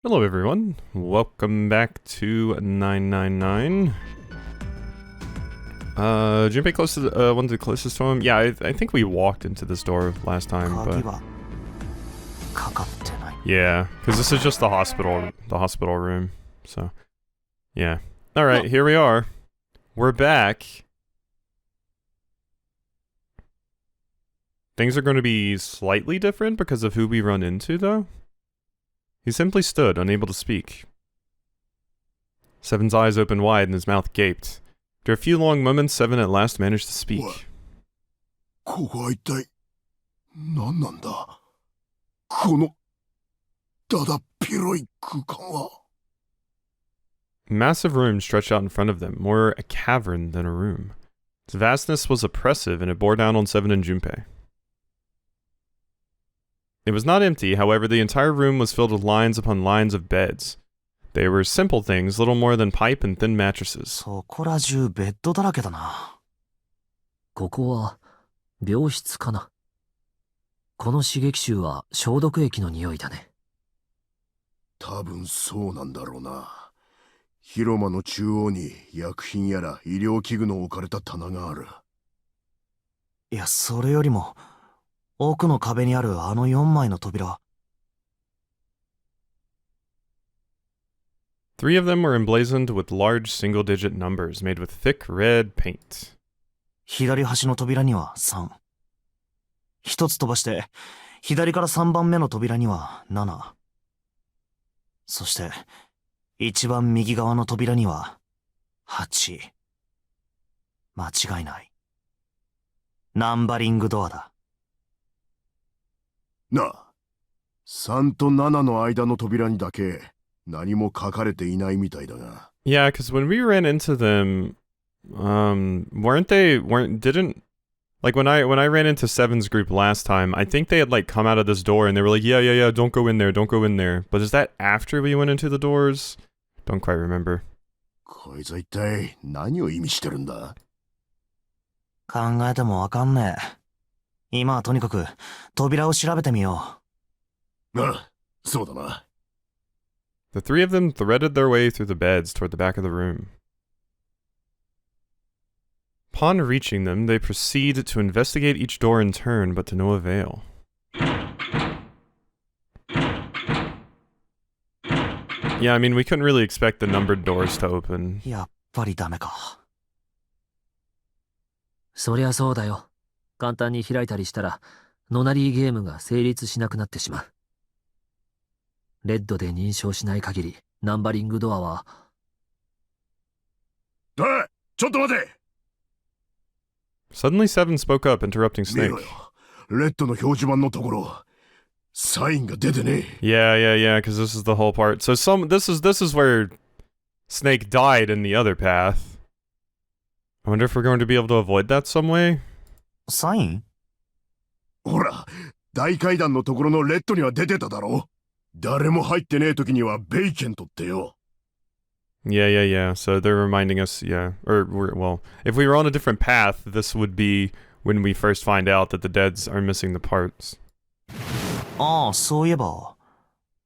Hello everyone, welcome back to 999. Junpei close to the, one of the closest to him? Yeah, I think we walked into this door last time, but... Yeah, because this is just the hospital room, so... Yeah. Alright, here we are. We're back. Things are going to be slightly different because of who we run into, though. He simply stood, unable to speak. Seven's eyes opened wide and his mouth gaped. After a few long moments, Seven at last managed to speak. Massive room stretched out in front of them, more a cavern than a room. Its vastness was oppressive and it bore down on Seven and Junpei. It was not empty, however, the entire room was filled with lines upon lines of beds. They were simple things, little more than pipe and thin mattresses. ここら中ベッドだらけだな。ここは病室かな。この刺激臭は消毒液の匂いだね。多分そうなんだろうな。広間の中央に薬品やら医療器具の置かれた棚がある。いや、それよりも奥の壁にあるあの4枚の扉。Three of them were emblazoned with large single-digit numbers made with thick red paint. 左端の扉には3。一つ飛ばして、左から3番目の扉には7。そして、一番右側の扉には8。間違いない。ナンバリングドアだ。なあ、3と7の間の扉にだけ何も書かれていないみたいだが。Yeah, because when we ran into them, like when I ran into Seven's group last time, I think they had like come out of this door and they were like, yeah, don't go in there. But is that after we went into the doors? Don't quite remember. こいつは一体何を意味してるんだ？考えてもわかんねえ。今はとにかく扉を調べてみよう。ああ、そうだな。The three of them threaded their way through the beds toward the back of the room. Upon reaching them, they proceed to investigate each door in turn, but to no avail. Yeah, I mean, we couldn't really expect the numbered doors to open. やっぱりダメか。そりゃそうだよ。簡単に開いたりしたら、ノナリーゲームが成立しなくなってしまう。レッドで認証しない限り、ナンバリングドアは。ちょっと待て！ Suddenly Seven spoke up, interrupting Snake. 見ろよ。レッドの表示板のところ、サインが出てねえ。Yeah, because this is the whole part. So this is where Snake died in the other path. I wonder if we're going to be able to avoid that some way? サイン？ほら、大階段のところのレッドには出てただろ？誰も入ってねえ時にはベイケントってよ。Yeah. So they're reminding us, yeah. Well, if we were on a different path, this would be when we first find out that the deads are missing the parts. ああ、そういえば。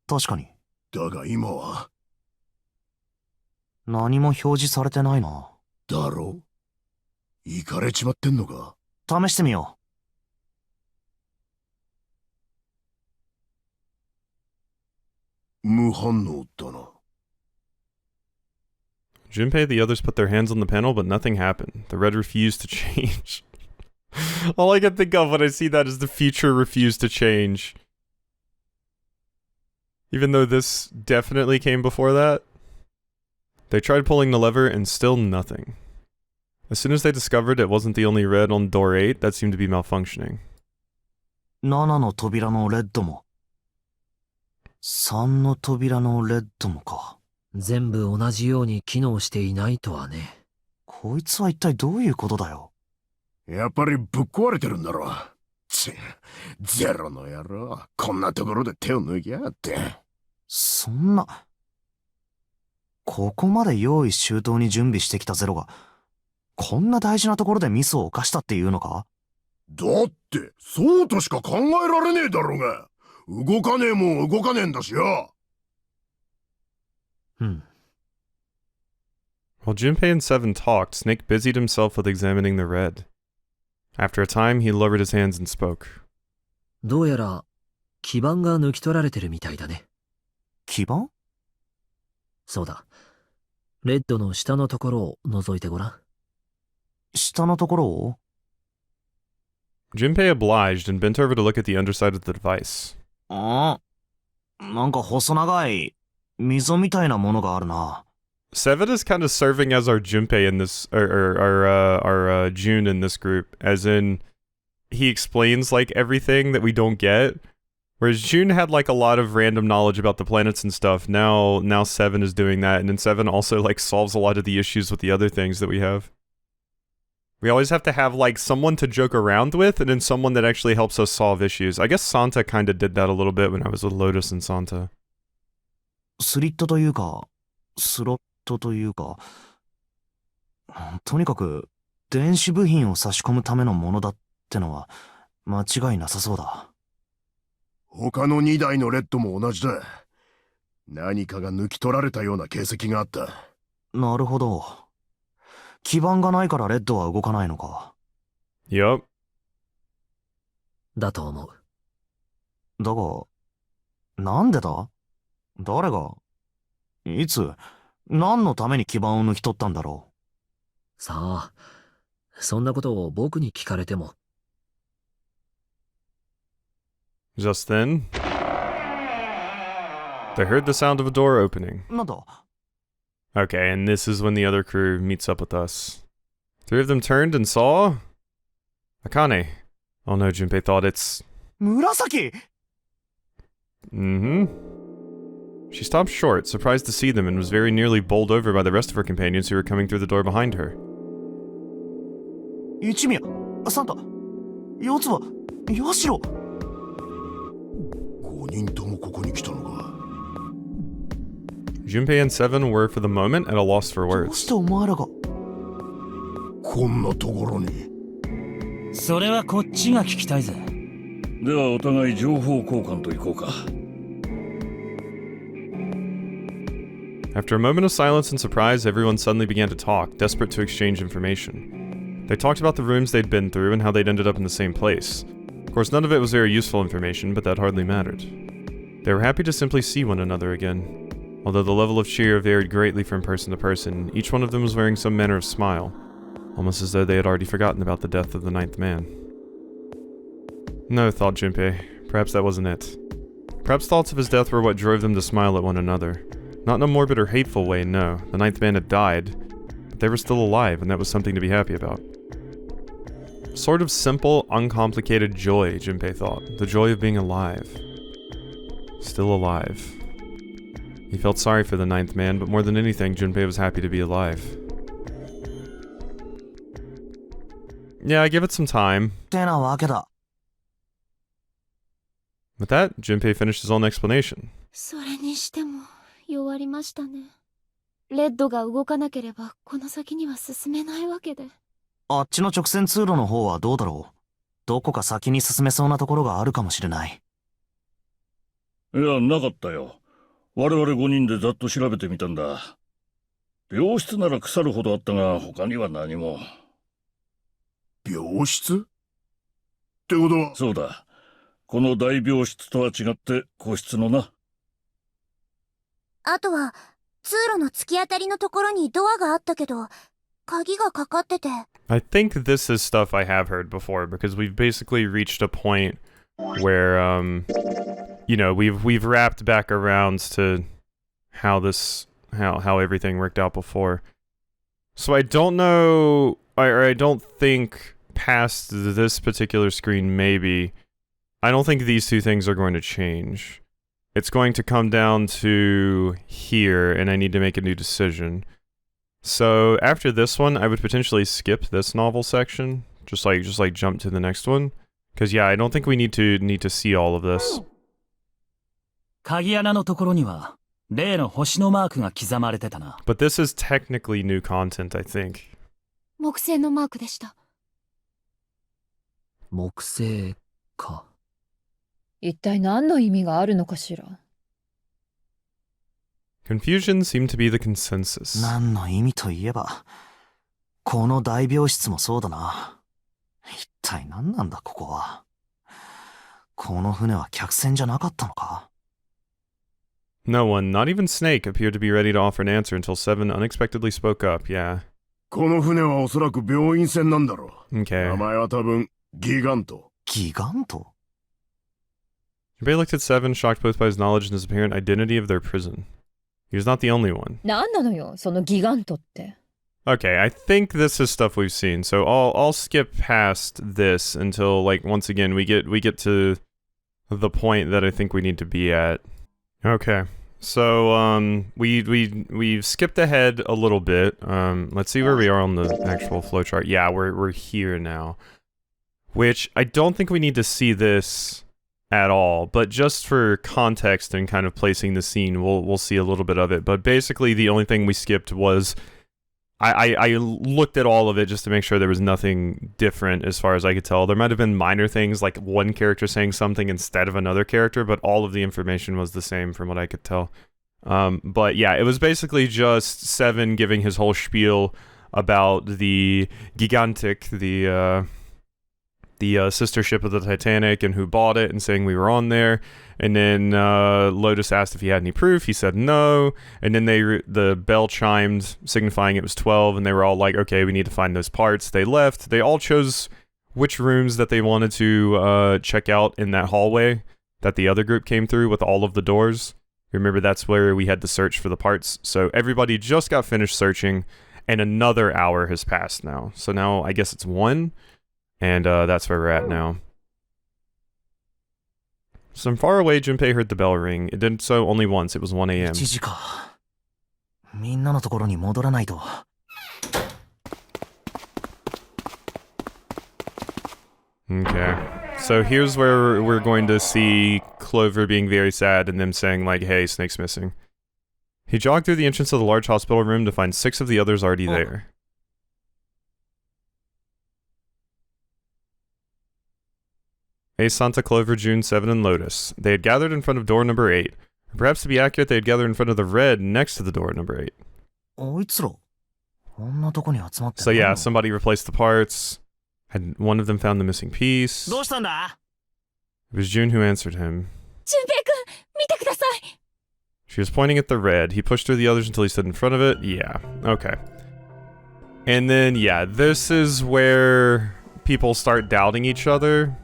確かに。だが今は。何も表示されてないな。だろ？イカれちまってんのか？試してみよう。無反応だな。Junpei, the others put their hands on the panel, but nothing happened. The red refused to change. All I can think of when I see that is the future refused to change. Even though this definitely came before that. They tried pulling the lever and still nothing. As soon as they discovered it wasn't the only red on door 8 that seemed to be malfunctioning. 7の扉のレッドも。3の扉のレッドもか。全部同じように機能していないとはね。こいつは一体どういうことだよ。やっぱりぶっ壊れてるんだろ。ゼロの野郎。こんなところで手を抜きやがって。そんな。ここまで用意周到に準備してきたゼロが、こんな大事なところでミスを犯したっていうのか？だって、そうとしか考えられねえだろうが。動かねえもん動かねえんだしよ。うん。 While Junpei and Seven talked, Snake busied himself with examining the red. After a time, he lowered his hands and spoke. どうやら基板が抜き取られてるみたいだね。基板？そうだ。レッドの下のところを覗いてごらん。下のところを？ Junpei obliged and bent over to look at the underside of the device. なんか細長い溝みたいなものがあるな。Seven is kind of serving as our Junpei in this, or our June in this group, as in he explains like everything that we don't get. Whereas June had like a lot of random knowledge about the planets and stuff. Now Seven is doing that, and then Seven also like solves a lot of the issues with the other things that we have. We always have to have like someone to joke around with, and then someone that actually helps us solve issues. I guess Santa kind of did that a little bit when I was with Lotus and Santa. スリットというか、スロットというか、とにかく電子部品を差し込むためのものだってのは間違いなさそうだ。他の2台のレッドも同じだ。何かが抜き取られたような形跡があった。なるほど。基板がないからレッドは動かないのか。Yup. だと思う。だが、なんでだ？誰が？いつ？何のために基板を抜き取ったんだろう。さあ、そんなことを僕に聞かれても。Just then, they heard the sound of a door opening. なんだ？ Okay, and this is when the other crew meets up with us. Three of them turned and saw... Akane. Oh no, Junpei thought it's... 紫！ Mm-hmm. She stopped short, surprised to see them, and was very nearly bowled over by the rest of her companions who were coming through the door behind her. 一宮、サンタ、四つ葉、ヤシロ。5人ともここに来たのか。Junpei and Seven were, for the moment, at a loss for どう words. してお前らが。こんなところに。それはこっちが聞きたいぜ。ではお互い情報交換といこうか。After a moment of silence and surprise, everyone suddenly began to talk, desperate to exchange information. They talked about the rooms they'd been through and how they'd ended up in the same place. Of course, none of it was very useful information, but that hardly mattered. They were happy to simply see one another again. Although the level of cheer varied greatly from person to person, each one of them was wearing some manner of smile, almost as though they had already forgotten about the death of the ninth man. No, thought Junpei, perhaps that wasn't it. Perhaps thoughts of his death were what drove them to smile at one another. Not in a morbid or hateful way, no. The ninth man had died, but they were still alive, and that was something to be happy about. A sort of simple, uncomplicated joy, Junpei thought. The joy of being alive. Still alive. He felt sorry for the ninth man, but more than anything, Junpei was happy to be alive. Yeah, I give it some time. ってなわけだ。With that, Junpei finished his own explanation. それにしても弱りましたね。レッドが動かなければこの先には進めないわけで。あっちの直線通路の方はどうだろう。どこか先に進めそうなところがあるかもしれない。いや、なかったよ。我々5人でざっと調べてみたんだ。病室なら腐るほどあったが、他には何も。病室ってことは。そうだ。この大病室とは違って個室のな。あとは通路の突き当たりのところにドアがあったけど、鍵がかかってて。I think this is stuff I have heard before, because we've basically reached a point where, you know, we've wrapped back around to how everything worked out before. So I don't know, or I don't think past this particular screen, maybe. I don't think these two things are going to change. It's going to come down to here, and I need to make a new decision. So after this one, I would potentially skip this novel section, just like jump to the next one, because yeah, I don't think we need to see all of this. 鍵穴のところには例の星のマークが刻まれてたな。But this is technically new content, I think. 木星のマークでした。木星か。一体何の意味があるのかしら。Confusion seemed to be the consensus. 何の意味といえば、この大病室もそうだな。一体何なんだここは。この船は客船じゃなかったのか？ No one, not even Snake, appeared to be ready to offer an answer until Seven unexpectedly spoke up. Yeah. この船はおそらく病院船なんだろう。 Okay. 名前は多分、ギガント。ギガント？ Junpei looked at Seven, shocked both by his knowledge and his apparent identity of their prison. He was not the only one. なんなのよ、そのギガントって。Okay, I think this is stuff we've seen, so I'll skip past this until, like, once again we get to the point that I think we need to be at. Okay, so we've skipped ahead a little bit. Let's see where we are on the actual flowchart. Yeah, we're here now, which I don't think we need to see this at all, but just for context and kind of placing the scene, we'll see a little bit of it. But basically, the only thing we skipped was I looked at all of it just to make sure there was nothing different as far as I could tell. There might have been minor things like one character saying something instead of another character, but all of the information was the same from what I could tell. But yeah, it was basically just Seven giving his whole spiel about the Gigantic, the sister ship of the Titanic, and who bought it, and saying we were on there. And then Lotus asked if he had any proof. He said no. And then the bell chimed, signifying it was 12, and they were all like, okay, we need to find those parts. They left. They all chose which rooms that they wanted to check out in that hallway that the other group came through with all of the doors. Remember, that's where we had to search for the parts. So everybody just got finished searching, and another hour has passed now. So now I guess it's 1. And that's where we're at now. From far away, Junpei heard the bell ring. It did so only once. It was 1 a.m. 1時か。みんなのところに戻らないと。Okay. So here's where we're going to see Clover being very sad and them saying, like, hey, Snake's missing. He jogged through the entrance of the large hospital room to find 6 of the others already there. Ace, Santa, Clover, June, Seven, and Lotus. They had gathered in front of door number 8. Perhaps to be accurate, they had gathered in front of the red next to the door number 8. あいつら、こんなとこに集まって。 So yeah, somebody replaced the parts. Had one of them found the missing piece. どうしたんだ? It was June who answered him. 純平くん、見てください。 She was pointing at the red. He pushed through the others until he stood in front of it. Yeah, okay. And then, yeah, this is where people start doubting each other,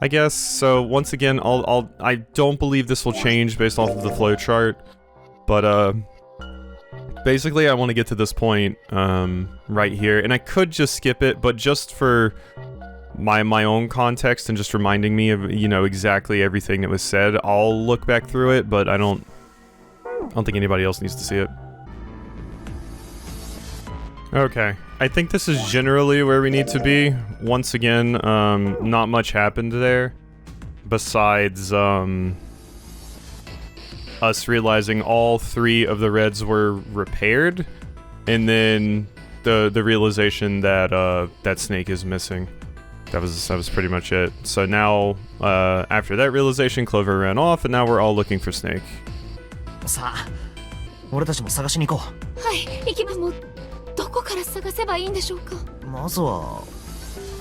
I guess. So once again, I don't believe this will change based off of the flowchart, but basically I want to get to this point right here, and I could just skip it, but just for my own context and just reminding me of, you know, exactly everything that was said, I'll look back through it, but I don't think anybody else needs to see it. Okay, I think this is generally where we need to be. Once again, not much happened there, besides us realizing all 3 of the reds were repaired, and then the realization that that Snake is missing. That was pretty much it. So now, after that realization, Clover ran off, and now we're all looking for Snake. さあ、俺たちも探しに行こう。はい、行きます。もうどこから探せばいいんでしょうか。まずは。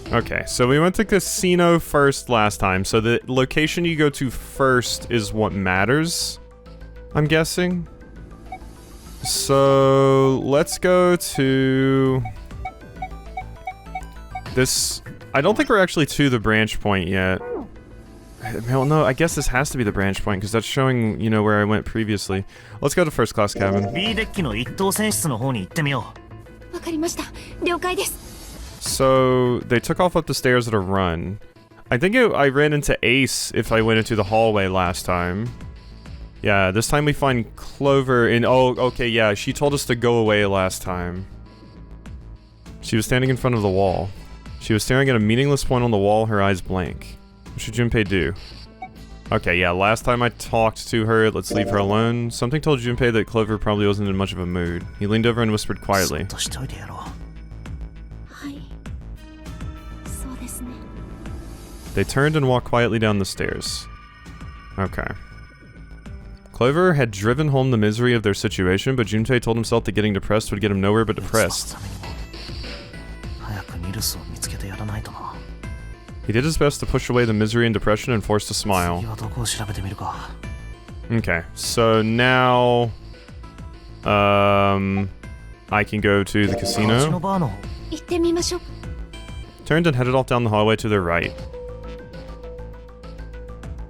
Okay, so we went to Casino first last time, so the location you go to first is what matters, I'm guessing. So let's go to this. I don't think we're actually to the branch point yet. Well, no, I guess this has to be the branch point because that's showing, you know, where I went previously. Let's go to first class cabin. B デッキの一等船室の方に行ってみよわかりました。了解です。So they took off up the stairs at a run. I think I ran into Ace if I went into the hallway last time. Yeah, this time we find Clover in. Oh, okay, yeah, she told us to go away last time. She was standing in front of the wall. She was staring at a meaningless point on the wall, her eyes blank. What should Junpei do? Okay, yeah, last time I talked to her, let's leave her alone. Something told Junpei that Clover probably wasn't in much of a mood. He leaned over and whispered う。 quietly. そっとしておいてやろう。はい。そうですね。 They turned and walked quietly down the stairs. Okay. Clover had driven home the misery of their situation, but Junpei told himself that getting depressed would get him nowhere but いつの depressed. ためにも早くニルスを見つけてやらないとな。 He did his best to push away the misery and depression and forced a smile. 次はどこを調べてみるか。 Okay, so now I can go to the カジノ casino. バーの方。行ってみましょう。 Turned and headed off down the hallway to their right.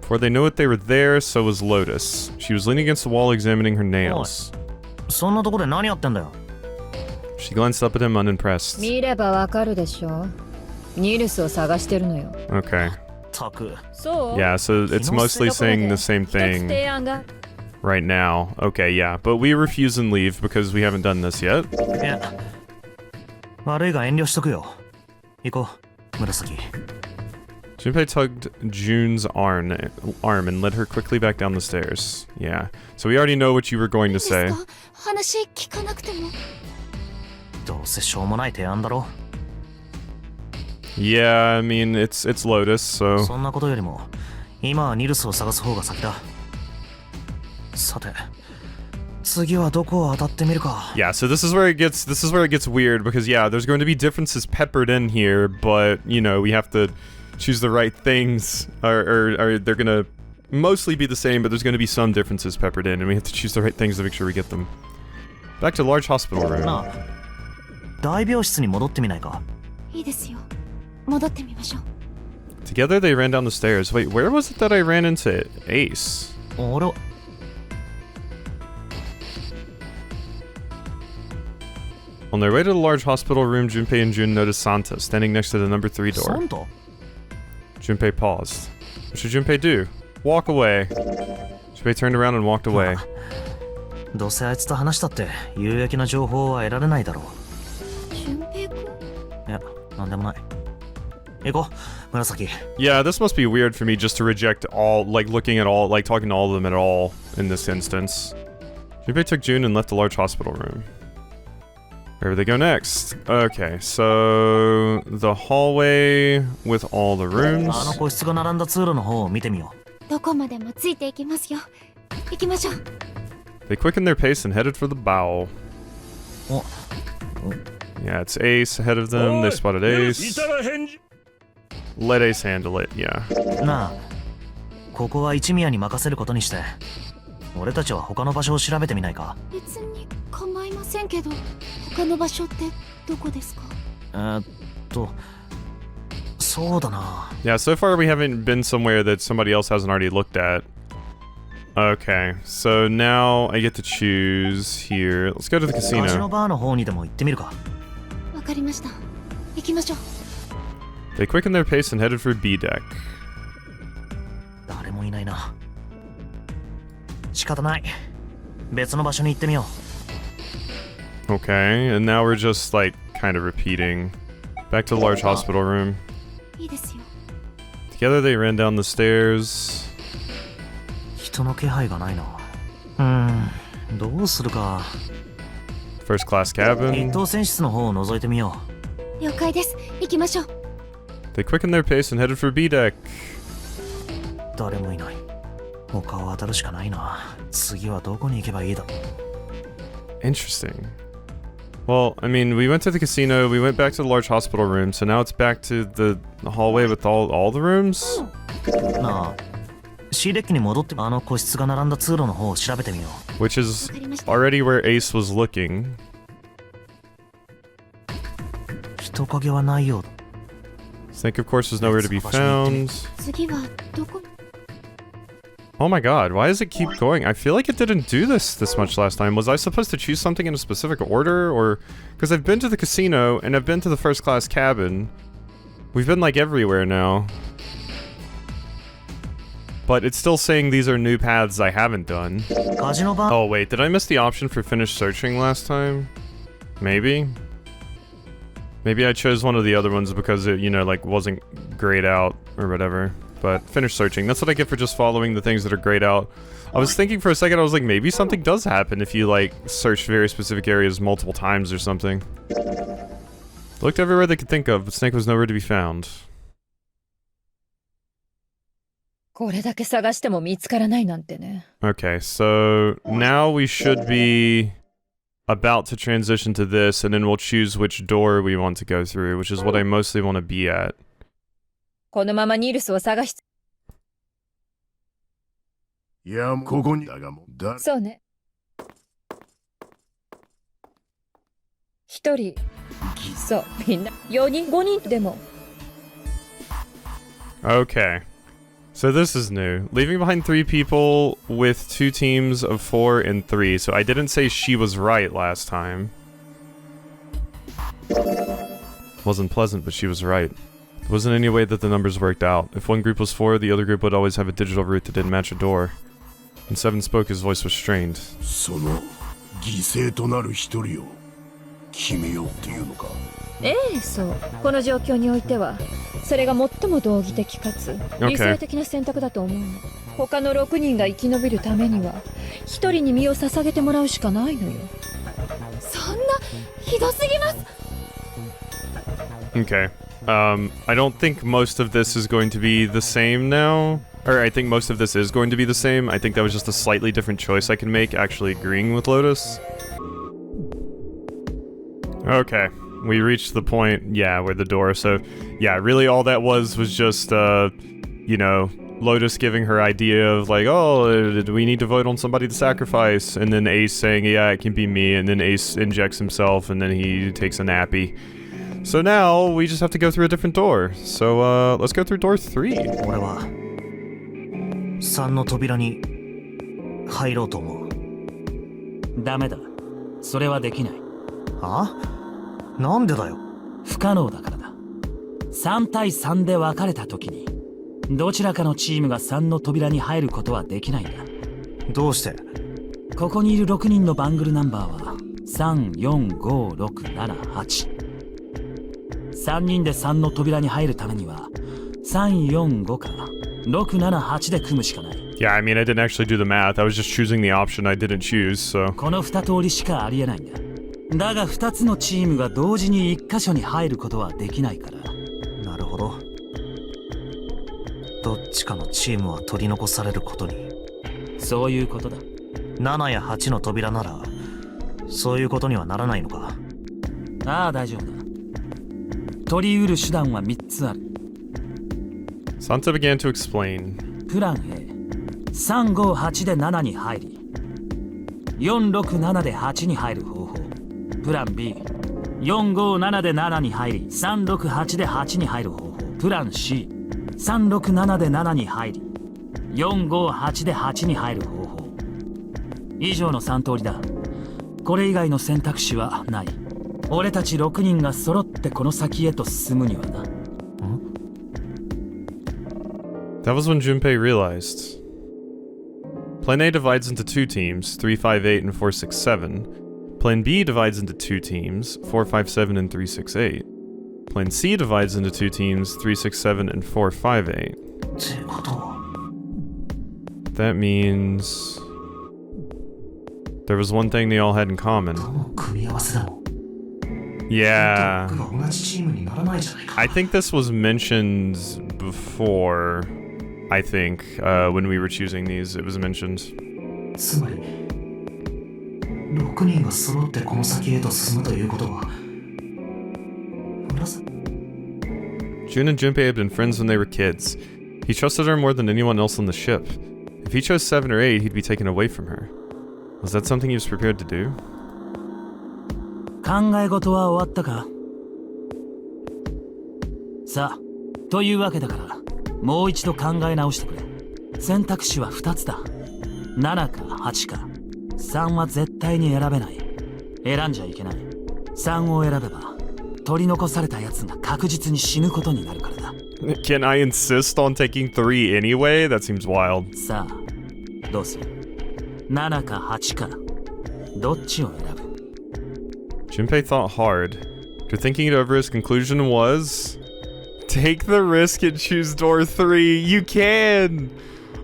Before they knew it, they were there, so was Lotus. She was leaning against the wall examining her nails. そんなとこで何やってんだよ。 She glanced up at him unimpressed. 見ればわかるでしょ。ニルスを探してるのよ。 Okay. たく。そう Yeah, so it's mostly saying the same 一つ thing 提案が。 right now. Okay, yeah, but we refuse and leave because we haven't done this yet. いや、悪いが遠慮しとくよ。行こう、紫。 Junpei tugged June's arm and led her quickly back down the stairs. Yeah, so we already know what you were going いい to です say. か？話聞かなくても。どうせしょうもない提案だろ。 Yeah, I mean, it's Lotus, so... そんなことよりも、今はニルスを探す方が先だ。さて、次はどこを当たってみるか。 Yeah, so this is where it gets weird because yeah, there's going to be differences peppered in here, but you know, we have to choose the right things, or they're gonna mostly be the same, but there's going to be some differences peppered in, and we have to choose the right things to make sure we get them. Back to large hospital な room. あ、大病室に戻ってみないか。いいですよ。戻ってみましょう。 Together they ran down the stairs. Wait, where was it that I ran into Ace? 俺は、 On their way to the large hospital room, Junpei and June noticed Santa standing next to the number 3 door. サンタ Junpei paused. What should Junpei do? Walk away. Junpei turned around and walked away. どうせあいつと話したって有益な情報は得られないだろ俊平君？う。いや、なんでもない。行こう、紫。 Yeah, this must be weird for me just to reject all, like looking at all, like talking to all of them at all in this instance. Junpei took June and left the large hospital room. Where would they go next? Okay, so the hallway with all the あ rooms. の個室が並んだ通路の方を見てみよう。どこまでもついていきますよ。行きましょう。 They quickened their pace and headed for the bowel. お、 Yeah, it's Ace ahead of them. They spotted い Ace. たら返事。 Let Ace handle it, yeah. なあ、ここは一宮に任せることにして、俺たちは他の場所を調べてみないか。別に構いませんけど、他の場所ってどこですか？そうだな。 Yeah, so far we haven't been somewhere that somebody else hasn't already looked at. Okay, so now I get to choose here. Let's go to the カジノ casino. バーの方にでも行ってみるか。わかりました。行きましょう。 They quickened their pace and headed for B deck. 誰もいないな。仕方ない。別の場所に行ってみよ Okay, and now we're just like kind of repeating. Back to the large hospital room. いいですよ。 Together they ran down the stairs. う。人の気配がないな。どうするか。 First class 一 cabin. 等船室の方を覗いてみよ了解です。行きましょう。 They quickened their pace and headed for B deck. う。誰もいない。他を当たるしかないな。次はどこに行けばいいだ。 Interesting. Well, I mean, we went to the casino, we went back to the large hospital room, so now it's back to the hallway with all the rooms? なあ、C デッキに戻ってあの個室が並んだ通路の方を調べてみよ Which is わかりました。 already where Ace was looking. う。人影はないようだ。 Snake, of course, was nowhere to be found. 次はどこ？ Oh my god, why does it keep going? I feel like it didn't do this much last time. Was I supposed to choose something in a specific order? Or... Because I've been to the casino, and I've been to the first class cabin. We've been, like, everywhere now. But it's still saying these are new paths I haven't done. カジノバー、 Oh wait, did I miss the option for finish searching last time? Maybe? Maybe I chose one of the other ones because it, you know, like, wasn't grayed out or whatever. But finish searching. That's what I get for just following the things that are grayed out. I was thinking for a second, I was like, maybe something does happen if you, like, search very specific areas multiple times or something. Looked everywhere they could think of, but Snake was nowhere to be found. これだけ探しても見つからないなんてね。 Okay, so now we should be about to transition to this, and then we'll choose which door we want to go through, which is what I mostly want to be at. このままニルスを探し、いや、ここにだがもうだ。そうね。一人、そう、みんな、4人、5人でも。 Okay. So this is new. Leaving behind 3 people with 2 teams of 4 and 3. So I didn't say she was right last time. Wasn't pleasant, but she was right. There wasn't any way that the numbers worked out. If one group was 4, the other group would always have a digital route that didn't match a door. When Seven spoke, his voice was strained. その犠牲となる一人を決めようっていうのか。ええ、そう。この状況においては、それが最も道義的かつ理想的な選択だと思うの。他の6人が生き延びるためには、1人に身を捧げてもらうしかないのよ。そんなひどすぎます。 Okay. I don't think most of this is going to be the same now. Or I think most of this is going to be the same. I think that was just a slightly different choice I can make, actually agreeing with Lotus. Okay. We reached the point, yeah, where the door, so, yeah, really all that was just, you know, Lotus giving her idea of like, oh, do we need to vote on somebody to sacrifice? And then Ace saying, yeah, it can be me, and then Ace injects himself, and then he takes a nappy. So now, we just have to go through a different door. So, let's go through door 3. 俺は3の扉に入ろうと思う。ダメだ。それはできない。あ？なんでだよ。不可能だからだ。3対3で分かれた時に、どちらかのチームが3の扉に入ることはできないんだ。どうして？ここにいる6人のバングルナンバーは3、4、5、6、7、8。3人で3の扉に入るためには3、4、5か6、7、8で組むしかない。Yeah, I mean, I didn't actually do the math. I was just choosing the option I didn't choose, so... この2通りしかありえないんだ。だが2つのチームが同時に1箇所に入ることはできないから。なるほど。どっちかのチームは取り残されることに。そういうことだ。7や8の扉ならそういうことにはならないのか。ああ、大丈夫だ。取り得る手段は3つある。Santa began to explain. プラン A、3、5、8で7に入り、4、6、7で8に入る方法。プラン B、4、5、7で7に入り、3、6、8で8に入る方法。プラン C、3、6、7で7に入り、4、5、8で8に入る方法。以上の3通りだ。これ以外の選択肢はない。俺たち6人が揃ってこの先へと進むにはな。That was when Junpei realized. Plan A divides into 2 teams, 358 and 467. Plan B divides into 2 teams, 457 and 368. Plan C divides into 2 teams, 367 and 458. ってことは That means... there was one thing they all had in common. どの組み合わせでも Yeah. 僕が同じチームにならないじゃないか。 I think this was mentioned before. I think, when we were choosing these, it was mentioned. つまり6人が揃ってこの先へと進むということは紫 Jun and Junpei had been friends when they were kids. He trusted her more than anyone else on the ship. If he chose 7 or 8, he'd be taken away from her. Was that something he was prepared to do? 考え事は終わったか？さあ、というわけだから、もう一度考え直してくれ。選択肢は2つだ。7か8か。3は絶対に選べない。選んじゃいけない。3を選べば、取り残された奴が確実に死ぬことになるからだ。Can I insist on taking 3 anyway? That seems wild. さあ、どうする？ 7か8か。どっちを選ぶ？ Junpei thought hard. After thinking it over, his conclusion was... take the risk and choose door 3. You can!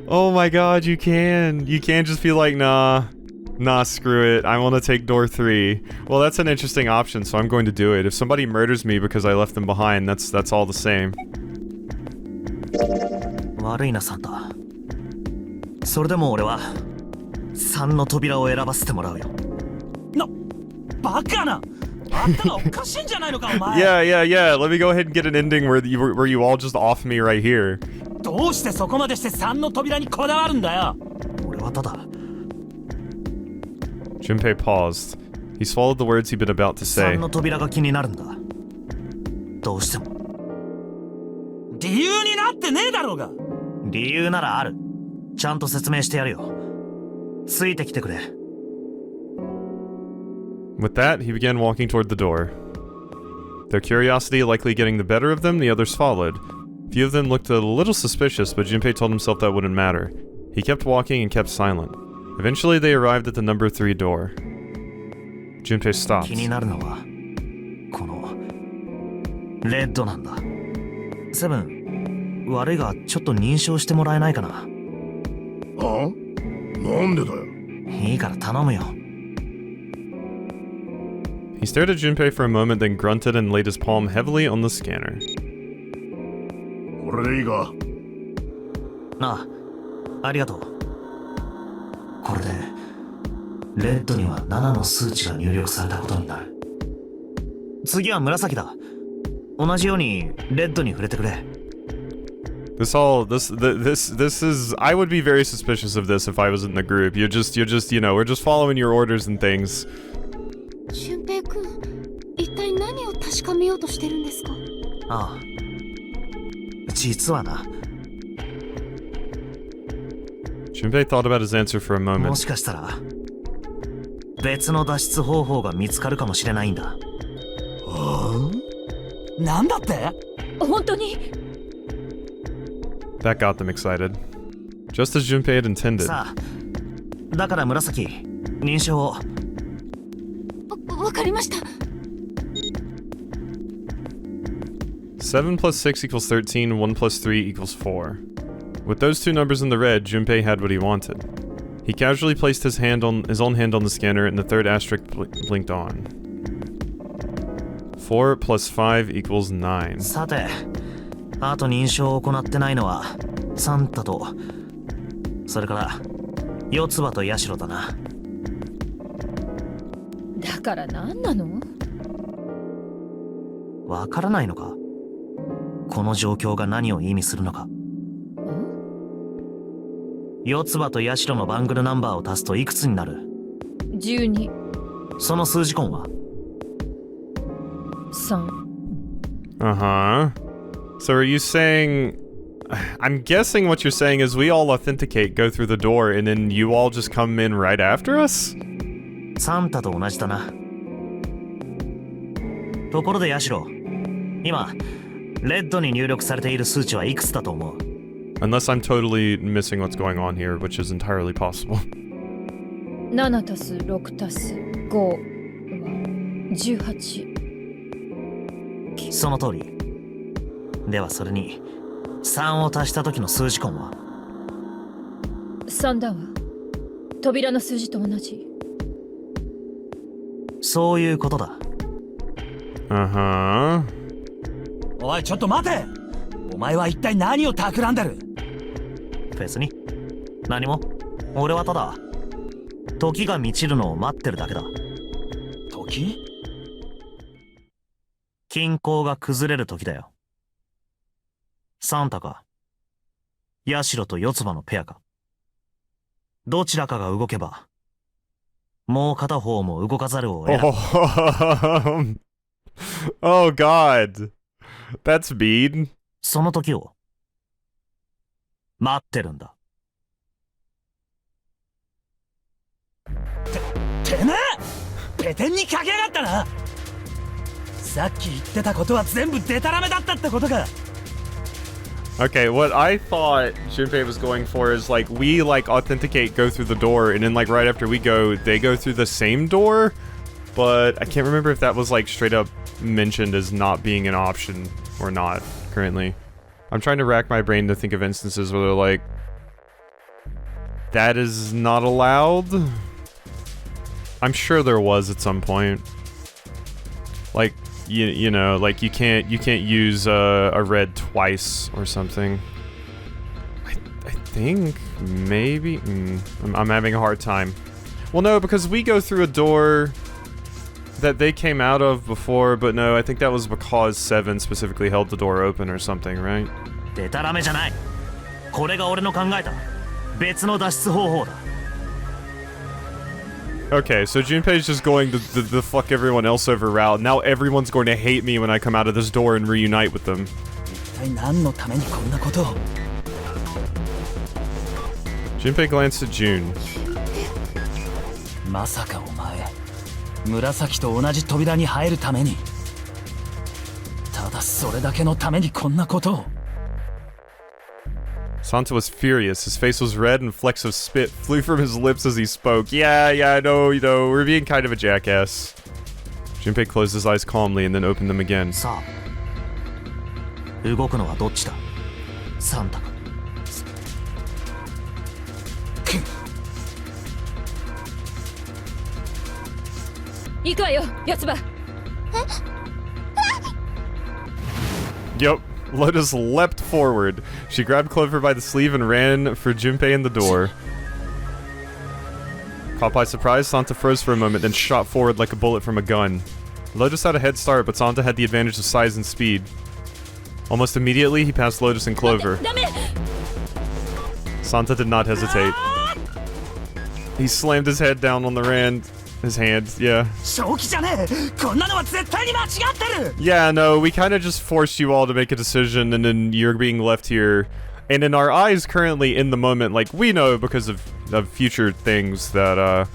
Oh my god, you can. You can't just be like, nah, screw it. I want to take door 3. Well, that's an interesting option, so I'm going to do it. If somebody murders me because I left them behind, that's all the same. 悪いなサンタ。それでも俺は3の扉を選ばせてもらうよ。バカな。頭おかしいんじゃないのかお前。Yeah. Let me go ahead and get an ending where you all just off me right here. どうしてそこまでして3の扉にこだわるんだよ。俺はただ Junpei paused. He swallowed the words he'd been about to 3 say. の扉が気になるんだ。どうしても。理由になってねえだろうが。理由ならある。ちゃんと説明してやるよ。ついてきてくれ。With that, he began walking toward the door. Their curiosity likely getting the better of them, the others followed. Few of them looked a little suspicious, but Junpei told himself that wouldn't matter. He kept walking and kept silent. Eventually, they arrived at the number 3 door. Junpei stopped. 気になるのはこのレッドなんだ。セブン、悪いがちょっと認証してもらえないかな。あ？なんでだよ。いいから頼むよ。He stared at Junpei for a moment, then grunted and laid his palm heavily on the scanner. これでいいか？ああ、ありがとう。これでレッドには7の数値が入力されたことになる。次は紫だ。同じようにレッドに触れてくれ。This is. I would be very suspicious of this if I was in the group. You're just, we're just following your orders and things. 俊平くん、一体何を確かめようとしてるんですか？ああ、実はな。Junpei thought about his answer for a も moment. しかしたら別の脱出方法が見つかるかもしれないんだ。なんだって？本当に？ That got them excited. Just as Junpei had intended. さあ、だから紫、認証を。わかりました。7 plus 6 equals 13, 1 plus 3 equals 4. With those two numbers in the red, Junpei had what he wanted. He casually placed his own hand on the scanner and the third asterisk blinked on. 4 plus 5 equals 9. さて、あと認証を行ってないのはサンタと、それから四つ葉とヤシロだな。だから何なの？わからないのか？この状況が何を意味するのか。四つ葉とヤシロのバングルナンバーを足すといくつになる？ 12、その数字根は3。Uh-huh. So are you saying... I'm guessing what you're saying is we all authenticate, go through the door, and then you all just come in right after us? サンタと同じだな。ところでヤシロ、今レッドに入力されている数値はいくつだと思う？ Unless I'm totally missing what's going on here, which is entirely possible. 7たす6たす5は18。その通り。ではそれに3を足した時の数字根は3だわ。扉の数字と同じ。そういうことだ。Uh-huh. おいちょっと待て。お前は一体何を企んでる？別に何も。俺はただ時が満ちるのを待ってるだけだ。時？均衡が崩れる時だよ。サンタかヤシロと四つ葉のペアか、どちらかが動けばもう片方も動かざるを得ない。Oh God. That's mean. その時を待ってるんだ。てめえ！ペテンにかけやがったな。さっき言ってたことは全部デタラメだったってことか。Okay, what I thought Junpei was going for is like we like authenticate, go through the door, and then like right after we go, they go through the same door. But I can't remember if that was like straight up mentioned as not being an option or not currently. I'm trying to rack my brain to think of instances where they're like, that is not allowed. I'm sure there was at some point. Like, you know, like you can't use a red twice or something. I think. Maybe? I'm having a hard time. Well, no, because we go through a door that they came out of before, but no, I think that was because 7 specifically held the door open or something, right? デタラメじゃない。これが俺の考えた別の脱出方法だ。Okay, so Junpei's just going the fuck everyone else over route. Now everyone's going to hate me when I come out of this door and reunite with them. 一体何のためにこんなことを。Junpei glanced at June. まさかお前、紫と同じ扉に入るために、ただそれだけのためにこんなことを。Santa was furious. His face was red and flecks of spit flew from his lips as he spoke. Yeah, I know, we're being kind of a jackass. Junpei closed his eyes calmly and then opened them again. さあ、動くのはどっちだ？サンタか。行くわよ、やつば。Yup. Lotus leapt forward. She grabbed Clover by the sleeve and ran for Junpei and the door. Caught by surprise, Santa froze for a moment, then shot forward like a bullet from a gun. Lotus had a head start, but Santa had the advantage of size and speed. Almost immediately, he passed Lotus and Clover. Santa did not hesitate. He slammed his head down on the rand. His hand, yeah. Yeah, no, we kind of just forced you all to make a decision, and then you're being left here. And in our eyes, currently, in the moment, like, we know because of future things that,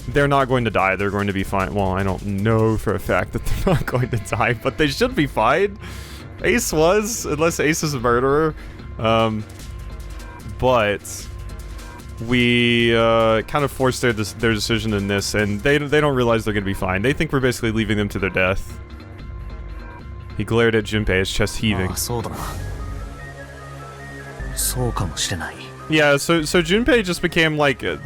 they're not going to die. They're going to be fine. Well, I don't know for a fact that they're not going to die, but they should be fine. Ace was, unless Ace is a murderer. But we kind of forced their decision in this, and they don't realize they're gonna be fine. They think we're basically leaving them to their death. He glared at Junpei, his chest heaving. そうだな。そうかもしれない。 Yeah, so Junpei just became like a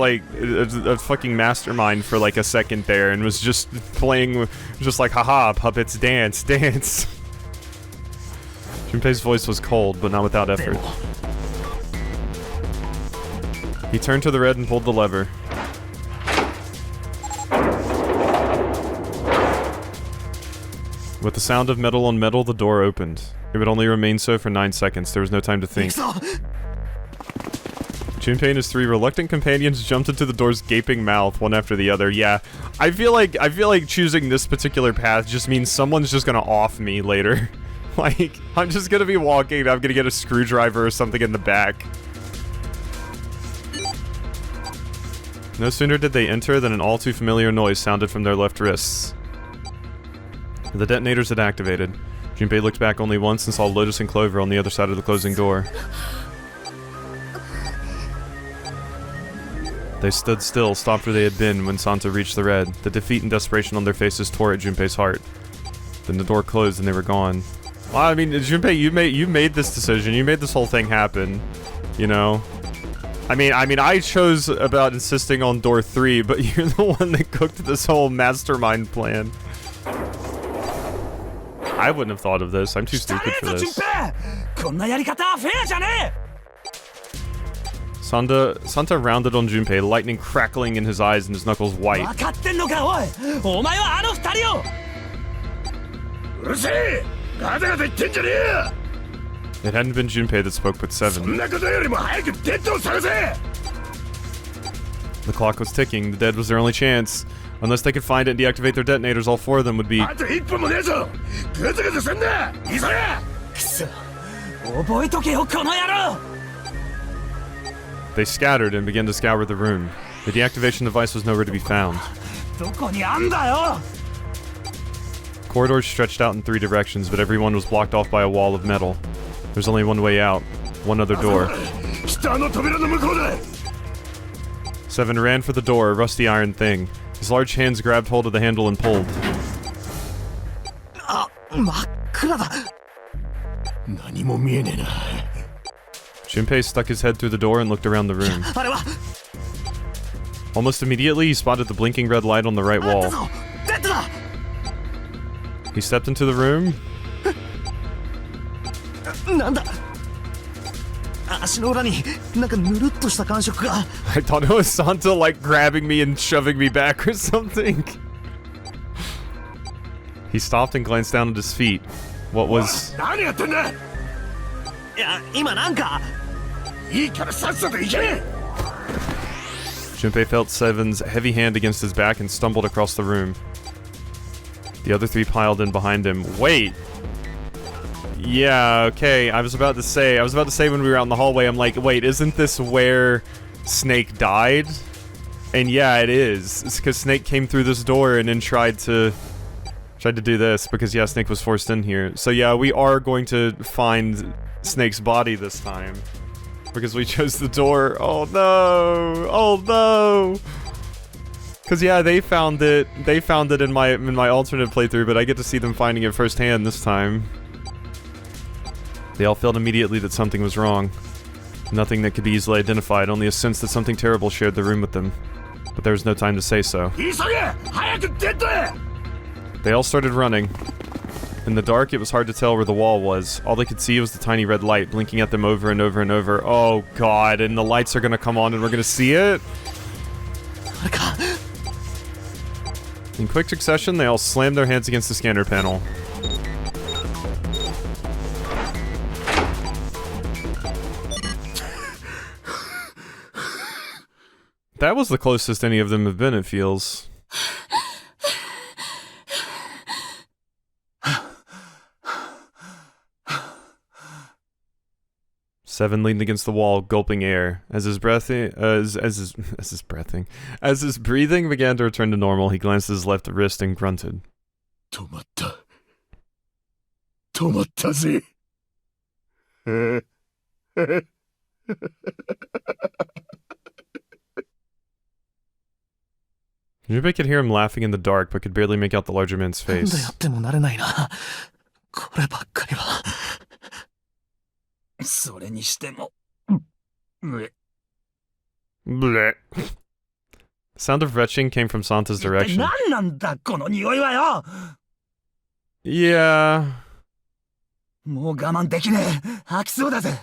fucking mastermind for like a second there, and was just playing, just like, haha, puppets, dance. Junpei's voice was cold, but not without effort. He turned to the red and pulled the lever. With the sound of metal on metal, the door opened. It would only remain so for 9 seconds. There was no time to think. Junpei and his 3 reluctant companions jumped into the door's gaping mouth, one after the other. Yeah, I feel like choosing this particular path just means someone's just gonna off me later. Like, I'm just gonna be walking and I'm gonna get a screwdriver or something in the back. No sooner did they enter than an all too familiar noise sounded from their left wrists. The detonators had activated. Junpei looked back only once and saw Lotus and Clover on the other side of the closing door. They stood still, stopped where they had been when Santa reached the red. The defeat and desperation on their faces tore at Junpei's heart. Then the door closed and they were gone. Well, I mean, Junpei, you made this decision. You made this whole thing happen. You know? I mean, I chose about insisting on door 3, but you're the one that cooked this whole mastermind plan. I wouldn't have thought of this. I'm too stupid for this. Santa rounded on Junpei, lightning crackling in his eyes and his knuckles white. It hadn't been Junpei that spoke but 7. The clock was ticking. The dead was their only chance. Unless they could find it and deactivate their detonators, all 4 of them would be... They scattered and began to scour the room. The deactivation device was nowhere to be found. Corridors stretched out in 3 directions, but every one was blocked off by a wall of metal. There's only one way out. One other door. 7 ran for the door, a rusty iron thing. His large hands grabbed hold of the handle and pulled. Junpei stuck his head through the door and looked around the room. Almost immediately, he spotted the blinking red light on the right wall. He stepped into the room. 足の裏になんかぬるっとした感触が。 I thought it was Santa like grabbing me and shoving me back or something. He stopped and glanced down at his feet. What was... 何やってんだ。いや、今なんか。いいからさっさと行け。 Junpei felt Seven's heavy hand against his back and stumbled across the room. The other three piled in behind him. Wait! Yeah, okay, I was about to say when we were out in the hallway, I'm like, wait, isn't this where Snake died? And yeah, it is. It's because Snake came through this door and then tried to do this, because yeah, Snake was forced in here. So yeah, we are going to find Snake's body this time. Because we chose the door. Oh no! Oh no! Because yeah, they found it in my alternate playthrough, but I get to see them finding it firsthand this time. They all felt immediately that something was wrong. Nothing that could be easily identified, only a sense that something terrible shared the room with them. But there was no time to say so. They all started running. In the dark, it was hard to tell where the wall was. All they could see was the tiny red light blinking at them over and over and over. Oh god, and the lights are gonna come on and we're gonna see it? In quick succession, they all slammed their hands against the scanner panel. That was the closest any of them have been, it feels. Seven leaned against the wall, gulping air. As his breathing began to return to normal, he glanced at his left wrist and grunted. 止まったぜ。Junpei could hear him laughing in the dark, but could barely make out the larger man's なんで face. やってもなれないな。こればっかりは。それにしても。Blech. Sound of retching came from Santa's direction. 何なんだこの匂いはよ。 Yeah. もう我慢できねえ。吐きそうだぜ。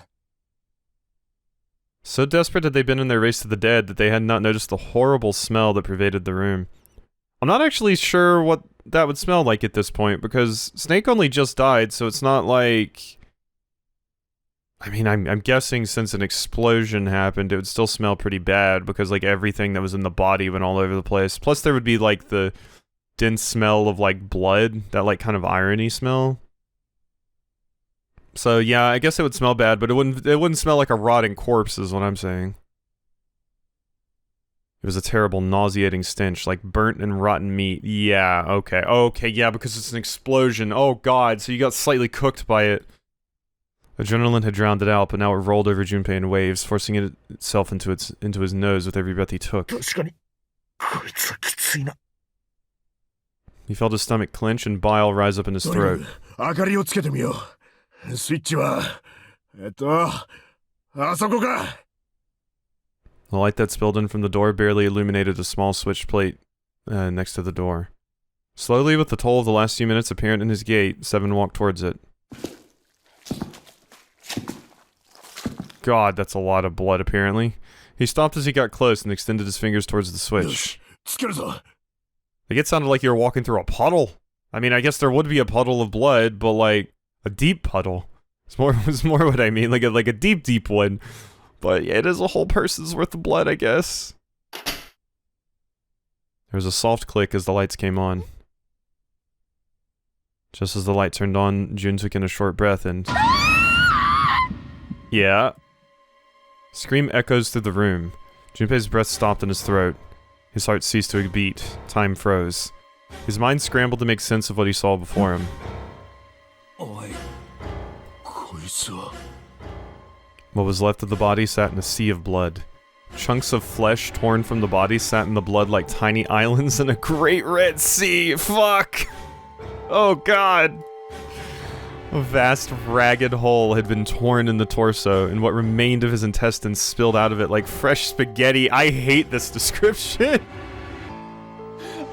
So desperate had they been in their race to the dead that they had not noticed the horrible smell that pervaded the room. I'm not actually sure what that would smell like at this point, because Snake only just died, so it's not like... I mean, I'm guessing since an explosion happened, it would still smell pretty bad, because like everything that was in the body went all over the place. Plus there would be like the dense smell of like blood, that like kind of irony smell. So yeah, I guess it would smell bad, but it wouldn't smell like a rotting corpse is what I'm saying. It was a terrible, nauseating stench, like burnt and rotten meat. Yeah, okay. Okay, yeah, because it's an explosion. Oh god, so you got slightly cooked by it. Adrenaline had drowned it out, but now it rolled over Junpei in waves, forcing itself into his nose with every breath he took. 確かに。こいつはきついな。 He felt his stomach clench and bile rise up in his throat. 明かりをつけてみよう。スイッチは、あそこか。 The light that spilled in from the door barely illuminated a small switch plate next to the door. Slowly, with the toll of the last few minutes apparent in his gait, Seven walked towards it. God, that's a lot of blood, apparently. He stopped as he got close and extended his fingers towards the switch. Like, it sounded like you were walking through a puddle. I mean, I guess there would be a puddle of blood, but like, a deep puddle. It's more what I mean, like a deep, deep one. But yeah, it is a whole person's worth of blood, I guess. There was a soft click as the lights came on. Just as the light turned on, Jun took in a short breath and... Yeah. Scream echoes through the room. Junpei's breath stopped in his throat. His heart ceased to beat. Time froze. His mind scrambled to make sense of what he saw before him. What was left of the body sat in a sea of blood. Chunks of flesh torn from the body sat in the blood like tiny islands in a great red sea. Fuck! Oh god! A vast, ragged hole had been torn in the torso, and what remained of his intestines spilled out of it like fresh spaghetti. I hate this description!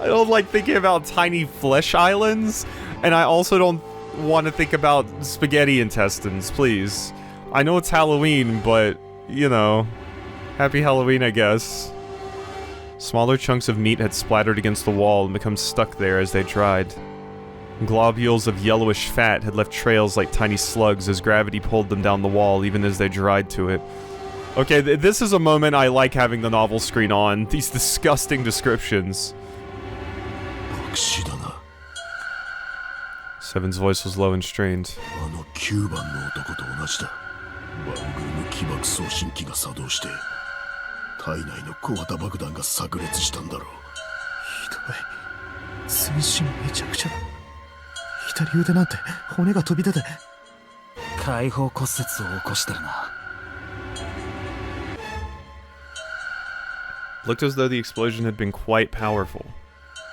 I don't like thinking about tiny flesh islands, and I also don't want to think about spaghetti intestines, please. I know it's Halloween, but, you know, happy Halloween, I guess. Smaller chunks of meat had splattered against the wall and become stuck there as they dried. Globules of yellowish fat had left trails like tiny slugs as gravity pulled them down the wall even as they dried to it. Okay, this is a moment I like having the novel screen on. These disgusting descriptions. Seven's voice was low and strained. 9番の男と同じだ。ワングルの起爆送信機が作動して、体内の小型爆弾が炸裂したんだろう。ひどい。通信めちゃくちゃだ。左腕なんて骨が飛び出て。解放骨折を起こしてるな。Looked as though the explosion had been quite powerful.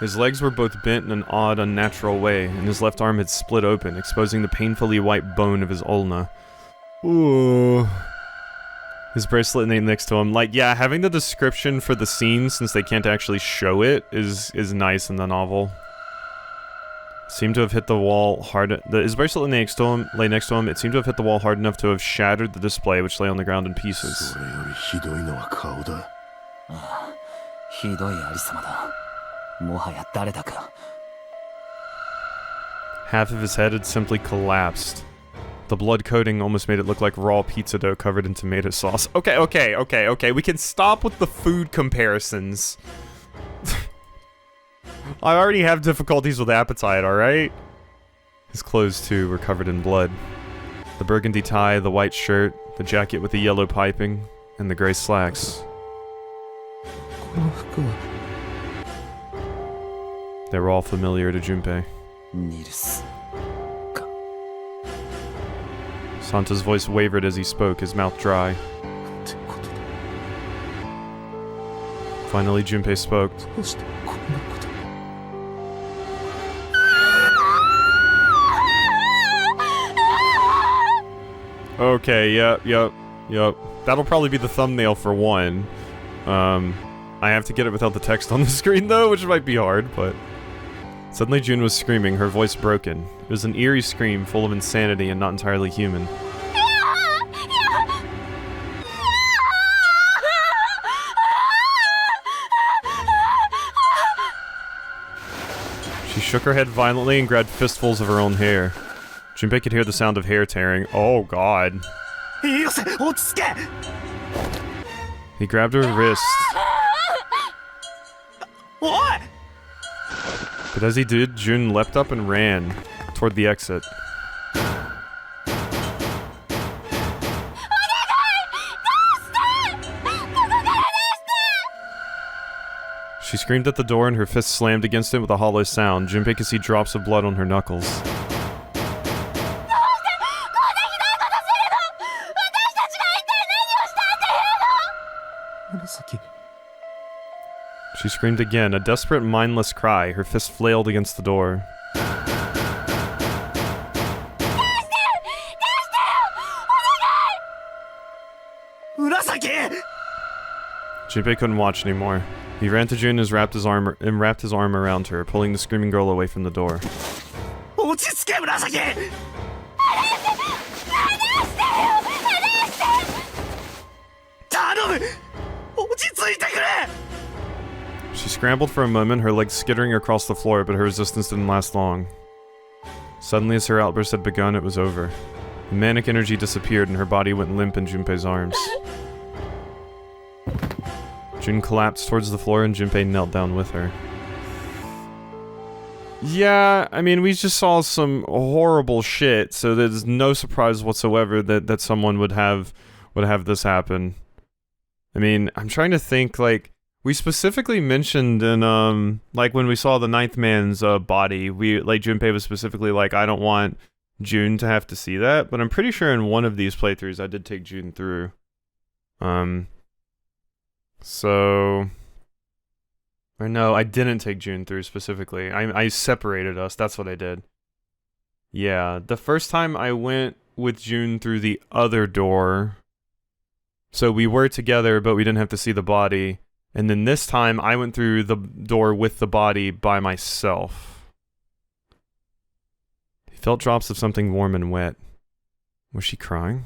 His legs were both bent in an odd, unnatural way, and his left arm had split open, exposing the painfully white bone of his ulna. Ooh. His bracelet laying next to him. Like, yeah, having the description for the scene, since they can't actually show it, is nice in the novel. Seemed to have hit the wall hard. His bracelet lay next to him. It seemed to have hit the wall hard enough to have shattered the display, which lay on the ground in pieces. ひどいのは顔だ。ああ、ひどいありさまだ。もはや誰だか。Half of his head had simply collapsed. The blood coating almost made it look like raw pizza dough covered in tomato sauce. Okay. We can stop with the food comparisons. I already have difficulties with appetite, alright? His clothes, too, were covered in blood. The burgundy tie, the white shirt, the jacket with the yellow piping, and the gray slacks. They were all familiar to Junpei. Nils. Santa's voice wavered as he spoke, his mouth dry. Finally, Junpei spoke. Okay, yep. That'll probably be the thumbnail for one. I have to get it without the text on the screen though, which might be hard, but... Suddenly June was screaming, her voice broken. It was an eerie scream full of insanity and not entirely human. She shook her head violently and grabbed fistfuls of her own hair. Junpei could hear the sound of hair tearing. Oh god. He grabbed her wrist. But as he did, Jun leapt up and ran toward the exit. She screamed at the door and her fist slammed against it with a hollow sound. Junpei could see drops of blood on her knuckles. She screamed again, a desperate, mindless cry. Her fist flailed against the door. Junpei couldn't watch anymore. He ran to Jun and wrapped his arm around her, pulling the screaming girl away from the door. She scrambled for a moment, her legs skittering across the floor, but her resistance didn't last long. Suddenly, as her outburst had begun, it was over. The manic energy disappeared and her body went limp in Junpei's arms. Jun collapsed towards the floor and Junpei knelt down with her. Yeah, I mean, we just saw some horrible shit, so there's no surprise whatsoever that someone would have this happen. I mean, I'm trying to think, like, we specifically mentioned in, like, when we saw the Ninth Man's, body, Junpei was specifically like, I don't want Jun to have to see that, but I'm pretty sure in one of these playthroughs I did take Jun through. Or no, I didn't take Jun through specifically. I separated us, that's what I did. Yeah, the first time I went with Jun through the other door, so we were together, but we didn't have to see the body. And then this time, I went through the door with the body by myself. He felt drops of something warm and wet. Was she crying?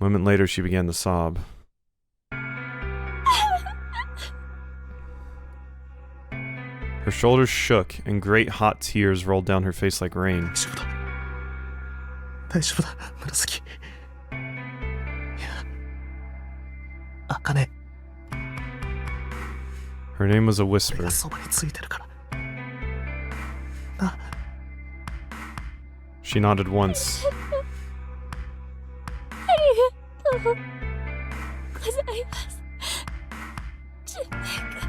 A moment later, she began to sob. Her shoulders shook, and great hot tears rolled down her face like rain. 大丈夫だ、紫。いや、茜。 Her name was a 俺 whisper. がそばについてるから。な、 She nodded once. ありがとうございます。純平君。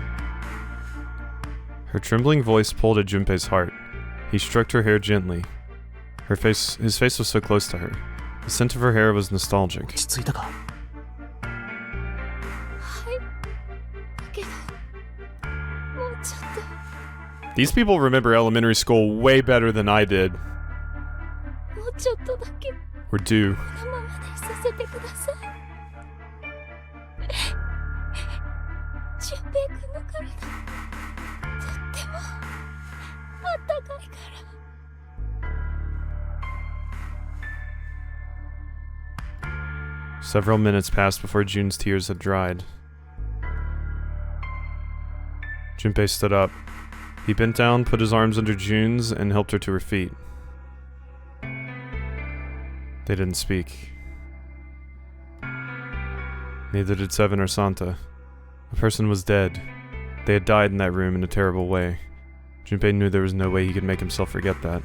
Her trembling voice pulled at Junpei's heart. He stroked her hair gently. His face was so close to her. The scent of her hair was nostalgic. 落ち着いたか。はい。だけど、もうちょっと。 These people remember elementary school way better than I did. もうちょっとだけ We're due. このままでさせてください。純平君の体、とってもあったかいから。 Several minutes passed before June's tears had dried. Junpei stood up. He bent down, put his arms under June's, and helped her to her feet. They didn't speak. Neither did Seven or Santa. A person was dead. They had died in that room in a terrible way. Junpei knew there was no way he could make himself forget that.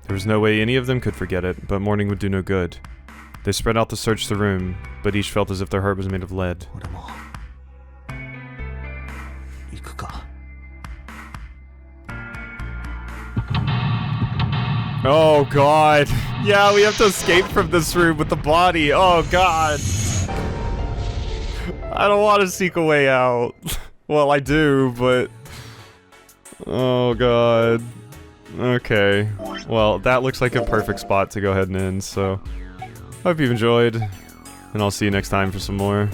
There was no way any of them could forget it, but mourning would do no good. They spread out to search the room, but each felt as if their heart was made of lead. 俺も行くか。 Oh god! Yeah, we have to escape from this room with the body! Oh god! I don't want to seek a way out. Well, I do, but... Oh god. Okay. Well, that looks like a perfect spot to go ahead and end, so... Hope you've enjoyed, and I'll see you next time for some more.